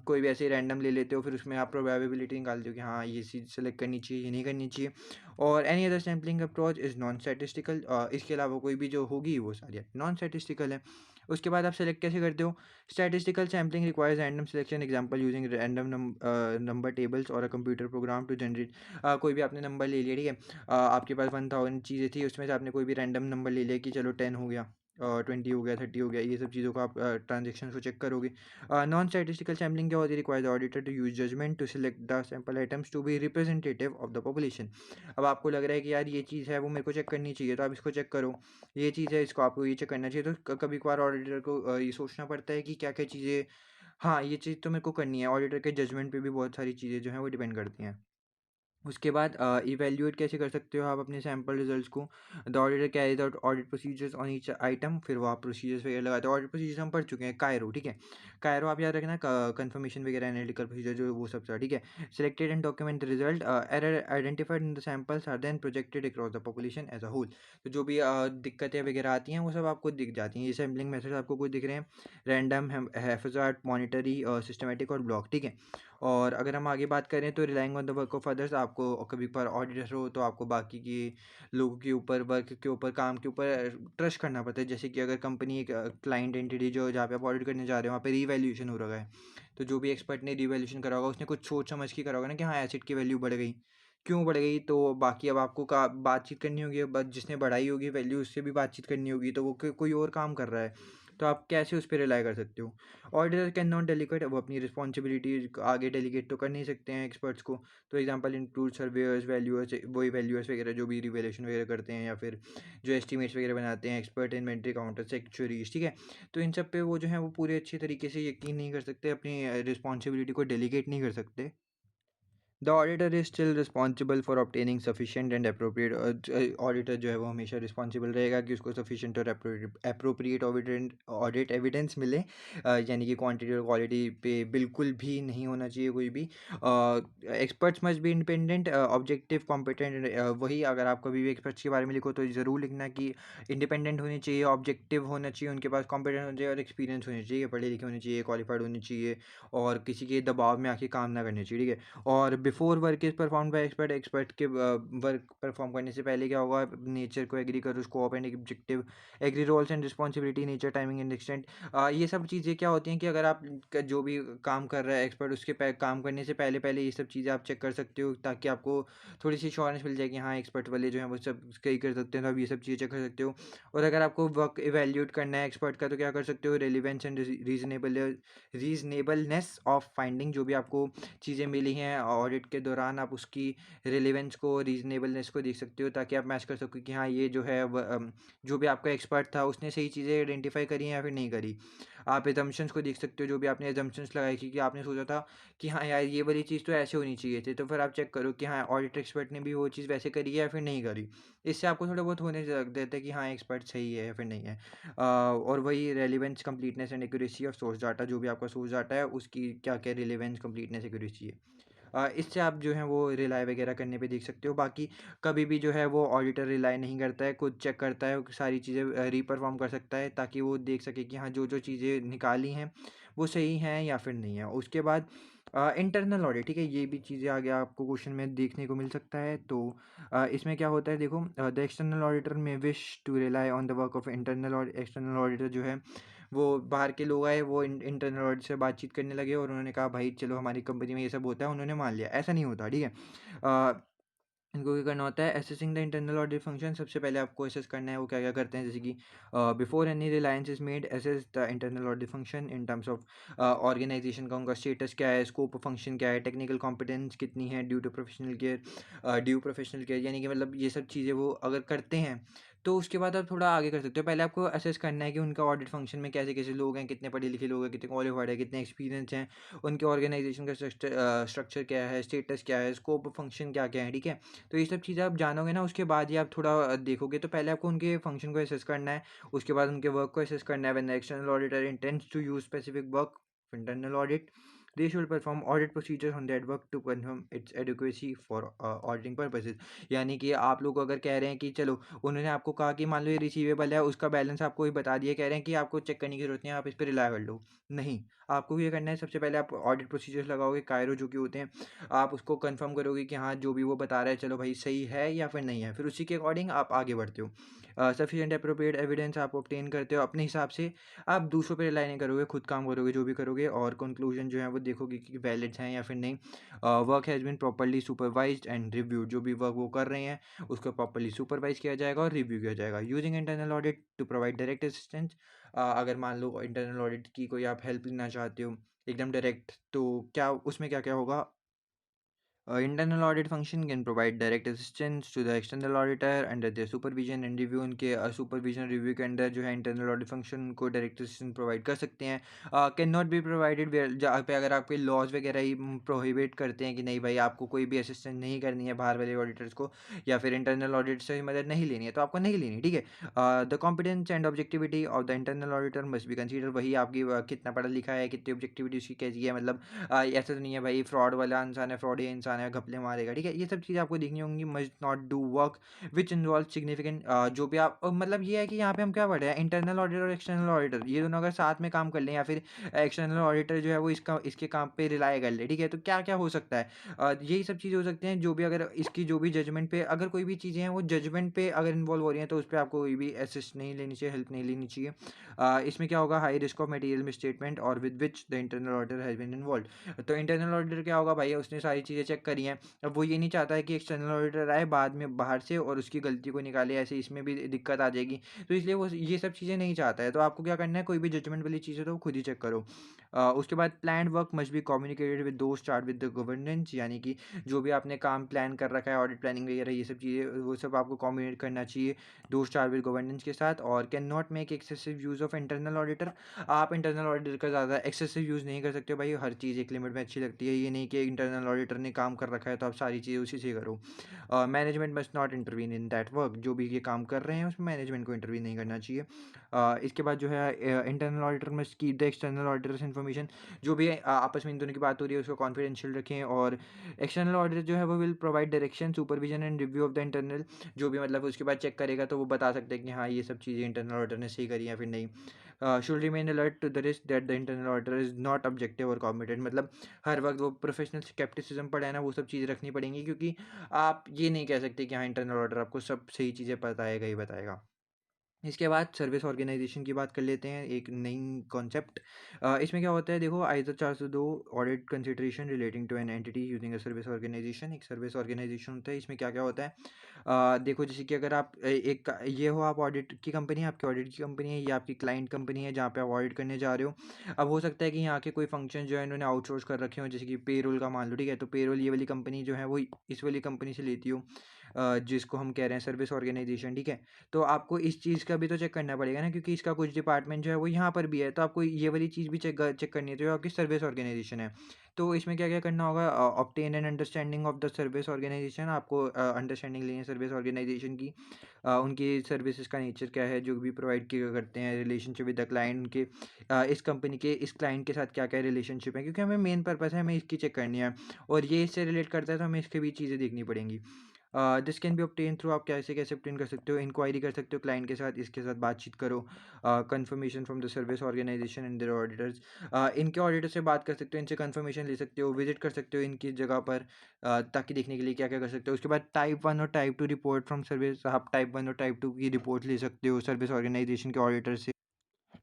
Speaker 1: कोई भी ऐसे रैंडम ले लेते हो, फिर उसमें आप प्रोबेबिलिटी निकालते हो कि हाँ ये चीज़ सेलेक्ट करनी चाहिए, ये नहीं करनी चाहिए। और any other sampling approach is non statistical. इसके अलावा कोई भी जो होगी वो सारी नॉन स्टैटिस्टिकल है। उसके बाद आप सेलेक्ट कैसे करते हो, statistical sampling requires random selection, example using random number tables और a computer program to generate. कोई भी आपने नंबर ले लिया, ठीक है, आपके पास 1000 चीज़ें थी, उसमें से आपने कोई भी रैंडम नंबर ले लिया कि चलो 10 हो गया, 20 हो गया, 30 हो गया, ये सब चीज़ों को आप ट्रांजेक्शन को चेक करोगे। नॉन स्टैटिस्टिकल सैम्पलिंग क्या होती है, requires auditor to use judgement to select the sample items to be representative of the population. अब आपको लग रहा है कि यार ये चीज़ है वो मेरे को चेक करनी चाहिए, तो आप इसको चेक करो, ये चीज़ है इसको आपको ये चेक करना चाहिए। तो कभी कभार ऑडिटर को ये सोचना पड़ता है कि क्या क्या चीज़ें, हाँ ये चीज़ तो मेरे को करनी है। ऑडिटर के जजमेंट पे भी बहुत सारी चीज़ें जो हैं वो डिपेंड करती हैं। उसके बाद इवैल्यूएट कैसे कर सकते हो आप अपने सैंपल रिजल्ट्स को, the auditor carries out audit procedures on each item. फिर वो आप प्रोसीजर्स वगैरह लगाते हो। ऑडिट प्रोसीजर्स हम पढ़ चुके हैं, कायरो, ठीक है, कायरो आप याद रखना, कंफर्मेशन वगैरह एनालिटिकल प्रोसीजर जो वो सब था, ठीक है। Selected and document the result, error identified in the samples are then projected across the population as a whole. तो जो भी दिक्कतें वगैरह आती हैं वो सब आपको दिख जाती हैं। ये सैम्पलिंग मेथड आपको कुछ दिख रहे हैं, रैंडम, हैफाजार्ड, मॉनिटरी, सिस्टमेटिक और ब्लॉक, ठीक है। और अगर हम आगे बात करें तो relying on the work of others, आपको कभी पर ऑडिटर हो तो आपको बाकी के लोगों के ऊपर, वर्क के ऊपर, काम के ऊपर ट्रस्ट करना पड़ता है। जैसे कि अगर कंपनी एक क्लाइंट एंटिटी जो जहाँ पे आप ऑडिट करने जा रहे हो वहाँ पे रीवैल्यूएशन हो रहा है, तो जो भी एक्सपर्ट ने रीवैल्यूएशन करा होगा उसने कुछ सोच समझ के करा होगा ना कि हाँ एसिड की वैल्यू बढ़ गई, क्यों बढ़ गई, तो बाकी अब आपको का बातचीत करनी होगी, अब जिसने बढ़ाई होगी वैल्यू उससे भी बातचीत करनी होगी, तो वो कोई और काम कर रहा है, तो आप कैसे उस पर रिलाई कर सकते हो। ऑडिटर कैन नॉट डेलीगेट, वो अपनी रिस्पॉन्सिबिलिटी आगे डेलीगेट तो कर नहीं सकते हैं एक्सपर्ट्स को। तो एग्जांपल इंक्लूड सर्वेयर्स, वैल्यूअर्स, वही वैल्यूअर्स वगैरह जो भी रिवेलेशन वगैरह करते हैं, या फिर जो एस्टिमेट्स वगैरह बनाते हैं, एक्सपर्ट इन्वेंट्री काउंटर्स, एक्चुअरीज, ठीक है। तो इन सब पे वो जो है वो पूरे अच्छे तरीके से यकीन नहीं कर सकते, अपनी रिस्पॉन्सिबिलिटी को डेलीगेट नहीं कर सकते। The auditor is still responsible for obtaining sufficient and appropriate. Auditor जो है वो हमेशा रिस्पॉन्सिबल रहेगा कि उसको सफिशिएंट और अप्रोप्रिएट ऑडिट एविडेंस मिले, यानी कि क्वांटिटी और क्वालिटी पे बिल्कुल भी नहीं होना चाहिए कोई भी। Experts must be independent, objective, competent. वही अगर आप कभी भी एक्सपर्ट्स के बारे में लिखो तो ज़रूर लिखना कि इंडिपेंडेंट होने चाहिए, ऑब्जेक्टिव होना चाहिए, उनके पास कॉम्पिटेंट होना चाहिए और एक्सपीरियंस होनी चाहिए, पढ़े लिखे होने चाहिए, क्वालिफाइड होनी चाहिए, और किसी के दबाव में आके काम ना करना चाहिए, ठीक है। और before work is perform by expert, expert के वर्क परफॉर्म करने से पहले क्या होगा, नेचर को एग्री करो, scope and objective, agree roles and responsibility, nature, timing and extent. ये सब चीज़ें क्या होती हैं कि अगर आप जो भी काम कर रहा है एक्सपर्ट, उसके काम करने से पहले पहले ये सब चीज़ें आप चेक कर सकते हो, ताकि आपको थोड़ी सी श्योरेंस मिल जाए कि हाँ एक्सपर्ट वाले जो हैं वो सब कई कर सकते हैं, तो आप ये सब चीज़ें चेक कर सकते हो। और अगर आपको वर्क इवेल्यूट करना है एक्सपर्ट का, तो क्या कर सकते हो, relevance and reasonableness of finding, जो भी आपको चीज़ें मिली हैं ऑडिट के दौरान, आप उसकी रिलेवेंस को, रीजनेबलनेस को देख सकते हो, ताकि आप मैच कर सको कि हाँ ये जो है जो भी आपका एक्सपर्ट था उसने सही चीज़ें आइडेंटिफाई करी हैं या फिर नहीं करी। आप एजम्पशंस को देख सकते हो, जो भी आपने एजम्पशंस लगाई कि आपने सोचा था कि हाँ यार ये वाली चीज़ तो ऐसे होनी चाहिए थी, तो फिर आप चेक करो कि हाँ ऑडिट एक्सपर्ट ने भी वो चीज़ वैसे करी है या फिर नहीं करी। इससे आपको थोड़ा बहुत होने लग देता है कि हाँ एक्सपर्ट सही है या फिर नहीं है। और वही relevance, completeness and accuracy of source data, जो भी आपका सोर्स डाटा है उसकी क्या क्या रिलेवेंस, कंप्लीटनेस, एक्यूरेसी है। इससे आप जो है वो रिलाई वगैरह करने पे देख सकते हो। बाकी कभी भी जो है वो ऑडिटर रिलाई नहीं करता है, खुद चेक करता है, सारी चीज़ें रीपरफॉर्म कर सकता है, ताकि वो देख सके कि हाँ जो जो चीज़ें निकाली हैं वो सही हैं या फिर नहीं है। उसके बाद इंटरनल ऑडिट, ठीक है, ये भी चीज़ें आगे आपको क्वेश्चन में देखने को मिल सकता है। तो इसमें क्या होता है, देखो, the external auditor may wish to rely on the work of internal और एक्सटर्नल ऑडिटर जो है वो बाहर के लोग आए, वो इंटरनल ऑडिट से बातचीत करने लगे और उन्होंने कहा भाई चलो हमारी कंपनी में ये सब होता है, उन्होंने मान लिया, ऐसा नहीं होता, ठीक है। इनको क्या करना होता है, assessing the internal audit function, सबसे पहले आपको एसेस करना है वो क्या क्या करते हैं, जैसे कि before any reliance is made, assess the internal audit function in terms of organisation का उनका स्टेटस क्या है, स्कोप ऑफ फंक्शन क्या है, टेक्निकल कॉम्पिटेंस कितनी है, due to professional care, due professional care, यानी कि मतलब ये सब चीज़ें वो अगर करते हैं तो उसके बाद आप थोड़ा आगे कर सकते हो। पहले आपको असेस करना है कि उनका ऑडिट फंक्शन में कैसे-कैसे लोग हैं, कितने पढ़े-लिखे लोग हैं, कितने क्वालिफाइड हैं, कितने एक्सपीरियंस हैं, उनके ऑर्गेनाइजेशन का स्ट्रक्चर क्या है, स्टेटस क्या है, स्कोप ऑफ फंक्शन क्या-क्या है, ठीक है? तो ये सब चीज़ें आप जानोगे ना, उसके बाद ही आप थोड़ा देखोगे। तो पहले आपको उनके फंक्शन को असेस करना है, उसके बाद उनके वर्क को असेस करना है। When the external auditor intends to use specific work of internal audit, they should perform audit procedures on that work to confirm its adequacy for auditing purposes। यानी कि आप लोग अगर कह रहे हैं कि चलो, उन्होंने आपको कहा कि मान लो ये रिसीवेबल है, उसका बैलेंस आपको ही बता दिया, कह रहे हैं कि आपको चेक करने की जरूरत नहीं है, आप इस पर रिलाई कर लो। नहीं, आपको ये करना है, सबसे पहले आप ऑडिट प्रोसीजर्स लगाओगे, कायरो जो कि होते हैं, आप उसको कंफर्म करोगे कि हाँ, जो भी वो बता रहा है, चलो भाई सही है या फिर नहीं है, फिर उसी के अकॉर्डिंग आप आगे बढ़ते हो। सफिशिएंट अप्रोप्रिएट एविडेंस आप ऑब्टेन करते हो अपने हिसाब से। आप दूसरों पे रिलाई नहीं करोगे, खुद काम करोगे जो भी करोगे, और कंक्लूजन जो है वो देखोगे कि वैलिड हैं या फिर नहीं। Work has been properly supervised and reviewed, जो भी वर्क वो कर रहे हैं उसको प्रॉपर्ली सुपरवाइज किया जाएगा और रिव्यू किया जाएगा। Using internal audit to provide direct assistance, अगर मान लो इंटरनल ऑडिट की कोई आप हेल्प लेना चाहते हो एकदम डायरेक्ट, तो क्या उसमें क्या क्या होगा? Internal audit function can provide direct assistance to the external auditor under their supervision and review। उनके सुपरविजन रिव्यू के अंदर जो है इंटरनल ऑडिट फंक्शन को डायरेक्ट असिस्टेंस प्रोवाइड कर सकते हैं। कैन नॉट बी प्रोवाइडेड जहाँ पे अगर आपके लॉज वगैरह ही प्रोहिबिट करते हैं कि नहीं भाई, आपको कोई भी असिस्टेंस नहीं करनी है बाहर वाले ऑडिटर्स को, या फिर इंटरनल ऑडिट से मदद नहीं लेनी है, तो आपको नहीं लेनी, ठीक है। The competence and objectivity of the internal auditor must be consider. वही आपकी कितना पढ़ा लिखा है, कितनी ऑब्जेक्टिविटी उसकी कैसी है, मतलब ऐसा तो नहीं है भाई फ्रॉड वाला इंसान है, फ्रॉडी इंसान है, घपले मारेगा, ठीक है। ये सब चीज़ें आपको देखनी होंगी। Must not do work which involve significant, जो भी आप मतलब ये है कि यहाँ पे हम क्या पढ़ रहे हैं, इंटरनल ऑडिटर और एक्सटर्नल ऑडिटर, ये दोनों अगर साथ में काम कर लें, या फिर एक्सटर्नल ऑडिटर जो है वो इसके काम पे रिलाई कर ले, ठीक है, तो क्या क्या हो सकता है? यही सब चीज़ें हो सकती हैं, जो भी अगर इसकी जो भी जजमेंट पे, अगर कोई भी चीज़ें हैं वो जजमेंट पे अगर इन्वॉल्व हो रही हैं, तो उस पर आपको कोई भी असिस्ट नहीं लेनी चाहिए, हेल्प नहीं लेनी चाहिए। इसमें क्या होगा, high risk of material misstatement और with which the internal auditor has been involve. तो इंटरनल ऑडिटर क्या होगा भाई, उसने सारी चीज़ें चेक करी हैं, अब वो ये नहीं चाहता है कि एक्सटर्नल ऑडिटर आए बाद में बाहर से और उसकी गलती को निकाले, ऐसे इसमें भी दिक्कत आ जाएगी। तो इसलिए वो ये सब चीज़ें नहीं चाहता है। तो आपको क्या करना है, कोई भी जजमेंट वाली चीज़ है तो वो खुद ही चेक करो। उसके बाद plan work must be communicated with दो स्टार्ट विद द गवर्नेंस, यानी कि जो भी आपने काम प्लान कर रखा है, ऑडिट प्लानिंग वगैरह ये सब चीज़ें, वो सब आपको कम्युनिकेट करना चाहिए दो स्टार विद गवर्नेंस के साथ। और can not make excessive use of internal auditor, आप इंटरनल ऑडिटर का ज़्यादा एक्सेसिव यूज़ नहीं कर सकते हो भाई, हर चीज़ एक लिमिट में अच्छी लगती है, ये नहीं कि इंटरनल ऑडिटर ने काम कर रखा है तो आप सारी चीज़ें उसी से करो। Management must not intervene in that work, जो भी ये काम कर रहे हैं उसमें मैनेजमेंट को इंटरवीन नहीं करना चाहिए। इसके बाद जो है internal auditor must keep the external auditors information, जो भी आपस में इन दोनों की बात हो रही है उसको कॉन्फिडेंशियल रखें। और एक्सटर्नल ऑडिटर जो है वो will provide direction supervision and review of the internal, जो भी मतलब उसके बाद चेक करेगा तो वो बता सकते हैं कि हाँ, ये सब चीज़ें इंटरनल ऑडिटर ने सही करी या फिर नहीं। Should remain alert to the risk that the internal auditor is not objective और कॉम्पिटेंट, मतलब हर वक्त वो प्रोफेशनल स्केप्टिसिज्म पड़ा है ना, वो सब चीज़ें रखनी पड़ेंगी, क्योंकि आप ये नहीं कह सकते कि हाँ, इंटरनल ऑडिटर आपको सब सही चीज़ें बताएगा ही बताएगा। इसके बाद सर्विस ऑर्गेनाइजेशन की बात कर लेते हैं, एक नई कॉन्सेप्ट। इसमें क्या होता है, देखो, ISA 402 audit consideration relating to an entity using a service organisation, एक सर्विस ऑर्गेनाइजेशन होता है। इसमें क्या क्या होता है, देखो, जैसे कि अगर आप ये हो, आप ऑडिट की कंपनी है, आपकी ऑडिट की कंपनी है, ये आपकी क्लाइंट कंपनी है जहाँ पे आप ऑडिट करने जा रहे हो। अब हो सकता है कि यहाँ के कोई फंक्शन जो है इन्होंने आउटसोर्स कर रखे हो, जैसे कि पेरोल का मान लो, ठीक है, तो पेरोल ये वाली कंपनी जो है वो इस वाली कंपनी से लेती हो, जिसको हम कह रहे हैं सर्विस ऑर्गेनाइजेशन, ठीक है। तो आपको इस चीज़ का भी तो चेक करना पड़ेगा ना, क्योंकि इसका कुछ डिपार्टमेंट जो है वो यहाँ पर भी है, तो आपको ये वाली चीज़ भी चेक करनी है, तो आपकी सर्विस ऑर्गेनाइजेशन है। तो इसमें क्या क्या करना होगा, obtain an understanding of the service organisation, आपको अंडरस्टैंडिंग लेनी है सर्विस ऑर्गेनाइजेशन की। उनकी सर्विसेज का नेचर क्या है, जो भी प्रोवाइड किया करते हैं, रिलेशनशिप विद द क्लाइंट, उनके इस कंपनी के इस क्लाइंट के साथ क्या क्या रिलेशनशिप है, क्योंकि हमें मेन पर्पस है, हमें इसकी चेक करनी है, और ये इससे रिलेट करता है, तो हमें इसके भी चीज़ें देखनी पड़ेंगी। This can be obtain through, आप कैसे कैसे ऑब्टेन कर सकते हो, इंक्वायरी कर सकते हो क्लाइंट के साथ, इसके साथ बातचीत करो। Confirmation from the service organisation and their auditors, इनके ऑडिटर से बात कर सकते हो, इनसे कंफर्मेशन ले सकते हो, विजिट कर सकते हो इनकी जगह पर, ताकि देखने के लिए क्या क्या कर सकते हो। उसके बाद टाइप 1 और टाइप 2 रिपोर्ट फ्रॉम सर्विस, आप टाइप 1 और टाइप 2 की रिपोर्ट ले सकते हो सर्विस ऑर्गेनाइजेशन के ऑडिटर से।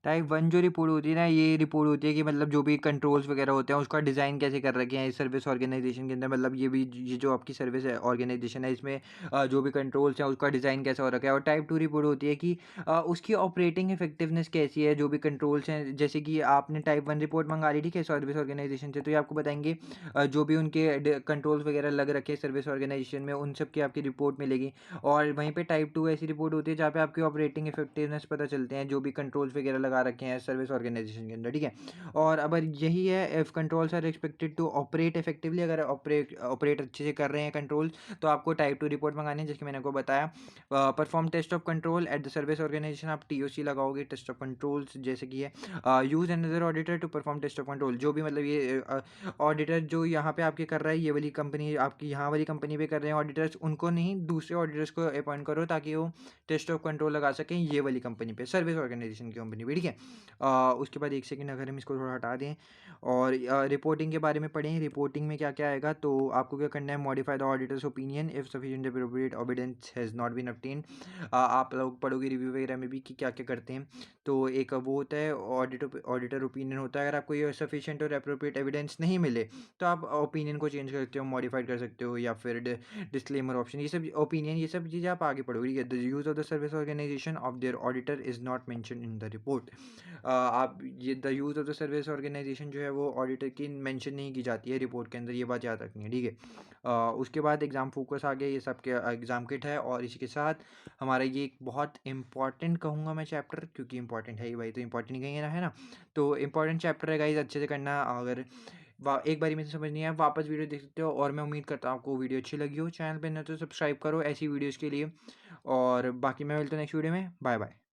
Speaker 1: टाइप 1 जो रिपोर्ट होती है ना, ये रिपोर्ट होती है कि मतलब जो भी कंट्रोल्स वगैरह होते हैं उसका डिज़ाइन कैसे कर रखे हैं इस सर्विस ऑर्गेनाइजेशन के अंदर, मतलब ये जो आपकी सर्विस है ऑर्गेनाइजेशन है इसमें जो भी कंट्रोल्स हैं उसका डिज़ाइन कैसा हो रखा है। और टाइप 2 रिपोर्ट होती है कि उसकी ऑपरेटिंग इफेक्टिवनेस कैसी है, जो भी कंट्रोल्स हैं। जैसे कि आपने टाइप 1 रिपोर्ट मंगा ली, ठीक है, सर्विस ऑर्गेनाइजेशन से, तो ये आपको बताएंगे जो भी उनके कंट्रोल्स वगैरह लग रखे हैं सर्विस ऑर्गेनाइजेशन में, उन सब की आपकी रिपोर्ट मिलेगी। और वहीं पे टाइप 2 ऐसी रिपोर्ट होती है जहाँ पे आपकी ऑपरेटिंग इफेक्टिवनेस पता चलते हैं, जो भी कंट्रोल्स वगैरह लगा रखे हैं सर्विस ऑर्गेनाइजेशन के अंदर, ठीक है। और अब यही है, if controls are expected to operate effectively, अगर ऑपरेट अच्छे से कर रहे हैं कंट्रोल, तो आपको टाइप 2 रिपोर्ट मंगानी है, जैसे मैंने को बताया। Perform test of control at the service organisation, आप TOC लगाओगे, टेस्ट ऑफ कंट्रोल्स, जैसे कि है use another auditor to perform test of control. जो भी मतलब ये ऑडिटर जो यहाँ पे आपके कर रहा है, ये वाली कंपनी आपकी यहाँ वाली कंपनी पे कर रहे हैं ऑडिटर्स, उनको नहीं, दूसरे ऑडिटर्स को अपॉइंट करो ताकि वो टेस्ट ऑफ कंट्रोल लगा सकें ये वाली कंपनी पे, सर्विस ऑर्गेनाइजेशन की कंपनी पे, ठीक है। उसके बाद एक सेकंड, अगर हम इसको थोड़ा हटा दें और रिपोर्टिंग के बारे में पढ़ें, रिपोर्टिंग में क्या क्या आएगा, तो आपको क्या करना है, modify the auditor's opinion if sufficient appropriate evidence has not been obtained. आप लोग पढ़ोगे रिव्यू वगैरह में भी कि क्या क्या करते हैं। तो एक वो होता है ऑडिटर ओपिनियन होता है, अगर आपको ये सफिशिएंट और एप्रोप्रिएट एविडेंस नहीं मिले तो आप ओपिनियन को चेंज कर सकते हो, मॉडिफाइड कर सकते हो, या फिर डिस्क्लेमर ऑप्शन, ये सब ओपिनियन, ये सब चीज़ें आप आगे पढ़ोगे, ठीक है। The use of the service organisation of their auditor is not mention in the report. आप ये the use of the service organisation जो है वो ऑडिटर की मेंशन नहीं की जाती है रिपोर्ट के अंदर, ये बात याद रखनी है, ठीक है। उसके बाद एग्ज़ाम फोकस आ गया, ये सब के एग्ज़ाम किट है। और इसी के साथ हमारा ये एक बहुत इंपॉर्टेंट कहूँगा मैं चैप्टर, क्योंकि इंपॉर्टेंट है ही भाई, तो इंपॉर्टेंट ही कहेंगे ना, है ना। तो इंपॉर्टेंट चैप्टर है गाइज, अच्छे से करना। अगर एक बारी में समझ नहीं आया, वापस वीडियो देख सकते हो। और मैं उम्मीद करता हूँ आपको वीडियो अच्छी लगी हो। चैनल पे न तो सब्सक्राइब करो ऐसी वीडियोज़ के लिए। और बाकी मैं मिलता हूँ नेक्स्ट वीडियो में। Bye bye.